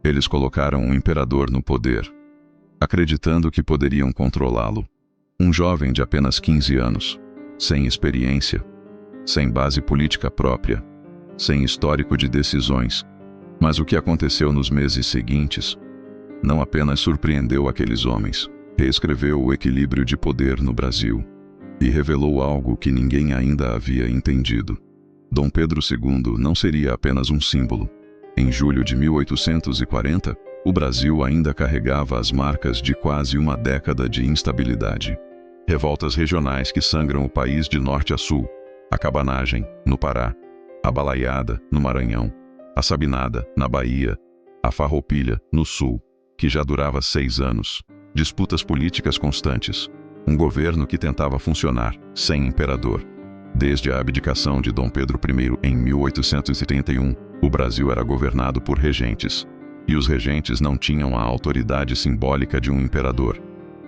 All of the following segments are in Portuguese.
Eles colocaram um imperador no poder, acreditando que poderiam controlá-lo. Um jovem de apenas 15 anos, sem experiência, sem base política própria, sem histórico de decisões. Mas o que aconteceu nos meses seguintes não apenas surpreendeu aqueles homens, reescreveu o equilíbrio de poder no Brasil e revelou algo que ninguém ainda havia entendido. Dom Pedro II não seria apenas um símbolo. Em julho de 1840, o Brasil ainda carregava as marcas de quase uma década de instabilidade. Revoltas regionais que sangram o país de norte a sul, a cabanagem, no Pará, a balaiada, no Maranhão, a sabinada, na Bahia, a farroupilha, no sul, que já durava 6 anos, disputas políticas constantes, um governo que tentava funcionar, sem imperador. Desde a abdicação de Dom Pedro I em 1871, o Brasil era governado por regentes, e os regentes não tinham a autoridade simbólica de um imperador,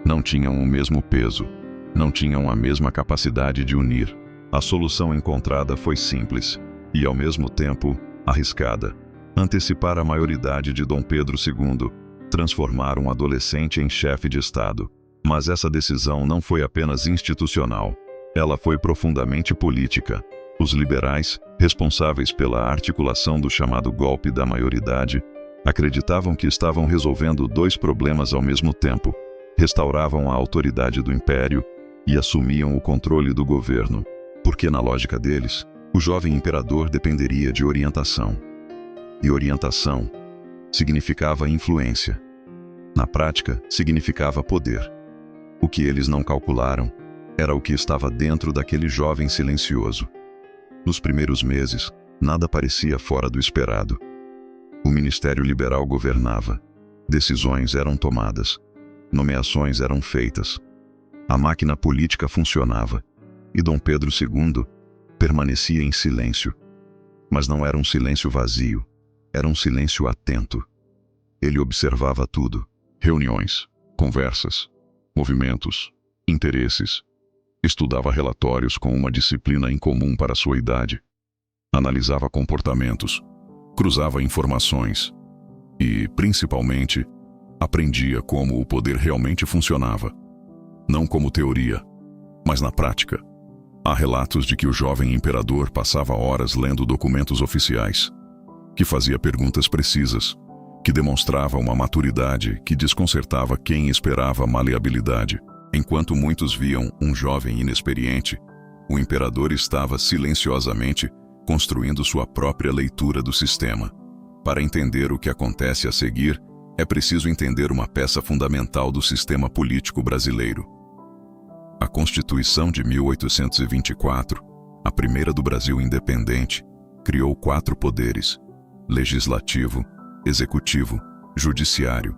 não tinham o mesmo peso, não tinham a mesma capacidade de unir. A solução encontrada foi simples, e ao mesmo tempo, arriscada. Antecipar a maioridade de Dom Pedro II, transformar um adolescente em chefe de Estado. Mas essa decisão não foi apenas institucional, ela foi profundamente política. Os liberais, responsáveis pela articulação do chamado golpe da maioridade, acreditavam que estavam resolvendo 2 problemas ao mesmo tempo. Restauravam a autoridade do império e assumiam o controle do governo, porque na lógica deles, o jovem imperador dependeria de orientação. E orientação significava influência. Na prática, significava poder. O que eles não calcularam era o que estava dentro daquele jovem silencioso. Nos primeiros meses, nada parecia fora do esperado. O Ministério Liberal governava. Decisões eram tomadas. Nomeações eram feitas. A máquina política funcionava. E Dom Pedro II permanecia em silêncio. Mas não era um silêncio vazio. Era um silêncio atento. Ele observava tudo. Reuniões, conversas, movimentos, interesses. Estudava relatórios com uma disciplina incomum para sua idade. Analisava comportamentos, cruzava informações e, principalmente, aprendia como o poder realmente funcionava. Não como teoria, mas na prática. Há relatos de que o jovem imperador passava horas lendo documentos oficiais, que fazia perguntas precisas, que demonstrava uma maturidade que desconcertava quem esperava maleabilidade. Enquanto muitos viam um jovem inexperiente, o imperador estava silenciosamente construindo sua própria leitura do sistema. Para entender o que acontece a seguir, é preciso entender uma peça fundamental do sistema político brasileiro. A Constituição de 1824, a primeira do Brasil independente, criou 4 poderes: legislativo, executivo, judiciário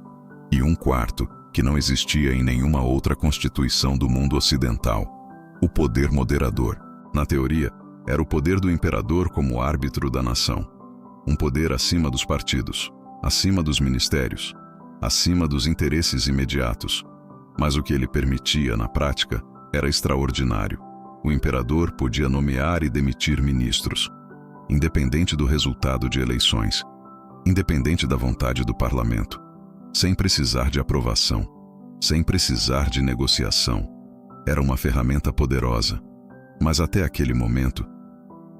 e um quarto, que não existia em nenhuma outra constituição do mundo ocidental: o poder moderador. Na teoria, era o poder do imperador como árbitro da nação. Um poder acima dos partidos, acima dos ministérios, acima dos interesses imediatos. Mas o que ele permitia, na prática, era extraordinário. O imperador podia nomear e demitir ministros, independente do resultado de eleições, independente da vontade do parlamento, sem precisar de aprovação, sem precisar de negociação. Era uma ferramenta poderosa, mas até aquele momento,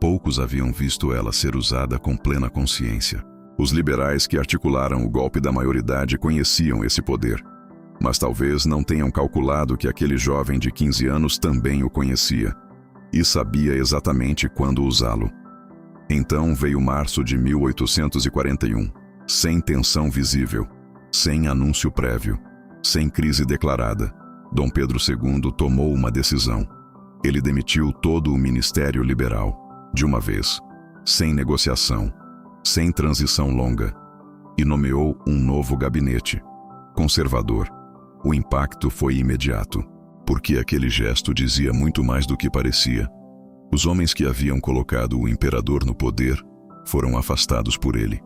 poucos haviam visto ela ser usada com plena consciência. Os liberais que articularam o golpe da maioridade conheciam esse poder, mas talvez não tenham calculado que aquele jovem de 15 anos também o conhecia, e sabia exatamente quando usá-lo. Então veio março de 1841, sem tensão visível, sem anúncio prévio, sem crise declarada. Dom Pedro II tomou uma decisão. Ele demitiu todo o Ministério Liberal, de uma vez, sem negociação, sem transição longa, e nomeou um novo gabinete, conservador. O impacto foi imediato, porque aquele gesto dizia muito mais do que parecia. Os homens que haviam colocado o imperador no poder foram afastados por ele.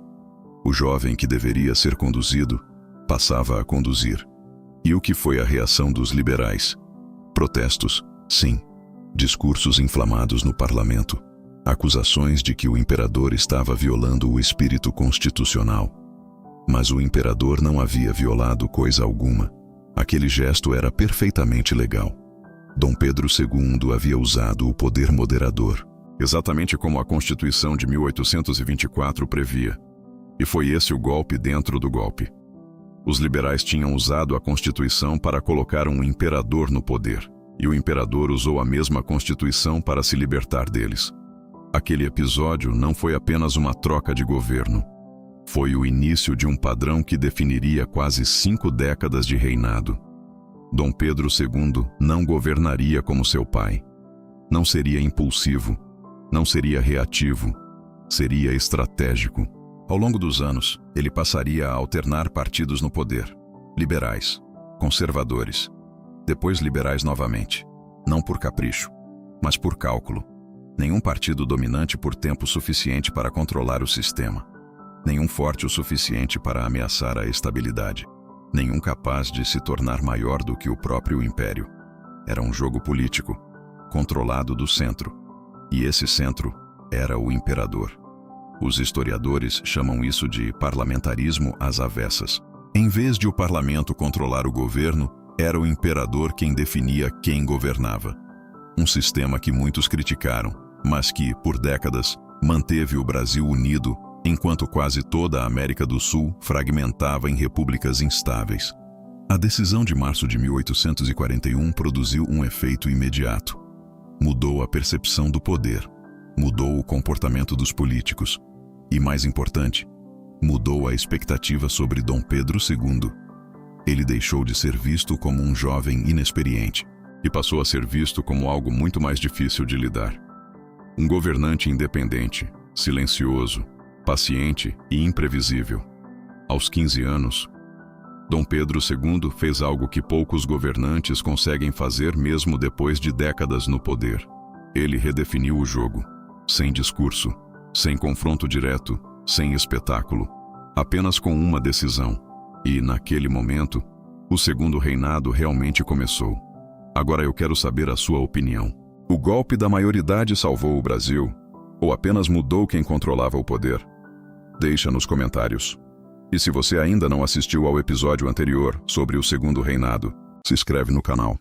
O jovem que deveria ser conduzido passava a conduzir. E o que foi a reação dos liberais? Protestos, sim. Discursos inflamados no parlamento. Acusações de que o imperador estava violando o espírito constitucional. Mas o imperador não havia violado coisa alguma. Aquele gesto era perfeitamente legal. Dom Pedro II havia usado o poder moderador, exatamente como a Constituição de 1824 previa. E foi esse o golpe dentro do golpe. Os liberais tinham usado a Constituição para colocar um imperador no poder, e o imperador usou a mesma Constituição para se libertar deles. Aquele episódio não foi apenas uma troca de governo. Foi o início de um padrão que definiria quase 5 décadas de reinado. Dom Pedro II não governaria como seu pai. Não seria impulsivo, não seria reativo, seria estratégico. Ao longo dos anos, ele passaria a alternar partidos no poder. Liberais, conservadores, depois liberais novamente. Não por capricho, mas por cálculo. Nenhum partido dominante por tempo suficiente para controlar o sistema. Nenhum forte o suficiente para ameaçar a estabilidade. Nenhum capaz de se tornar maior do que o próprio império. Era um jogo político, controlado do centro. E esse centro era o imperador. Os historiadores chamam isso de parlamentarismo às avessas. Em vez de o parlamento controlar o governo, era o imperador quem definia quem governava. Um sistema que muitos criticaram, mas que, por décadas, manteve o Brasil unido, enquanto quase toda a América do Sul fragmentava em repúblicas instáveis. A decisão de março de 1841 produziu um efeito imediato. Mudou a percepção do poder, mudou o comportamento dos políticos e, mais importante, mudou a expectativa sobre Dom Pedro II. Ele deixou de ser visto como um jovem inexperiente e passou a ser visto como algo muito mais difícil de lidar. Um governante independente, silencioso, paciente e imprevisível. Aos 15 anos, Dom Pedro II fez algo que poucos governantes conseguem fazer mesmo depois de décadas no poder. Ele redefiniu o jogo, sem discurso, sem confronto direto, sem espetáculo, apenas com uma decisão. E, naquele momento, o segundo reinado realmente começou. Agora eu quero saber a sua opinião. O golpe da maioridade salvou o Brasil? Ou apenas mudou quem controlava o poder? Deixa nos comentários. E se você ainda não assistiu ao episódio anterior sobre o segundo reinado, se inscreve no canal.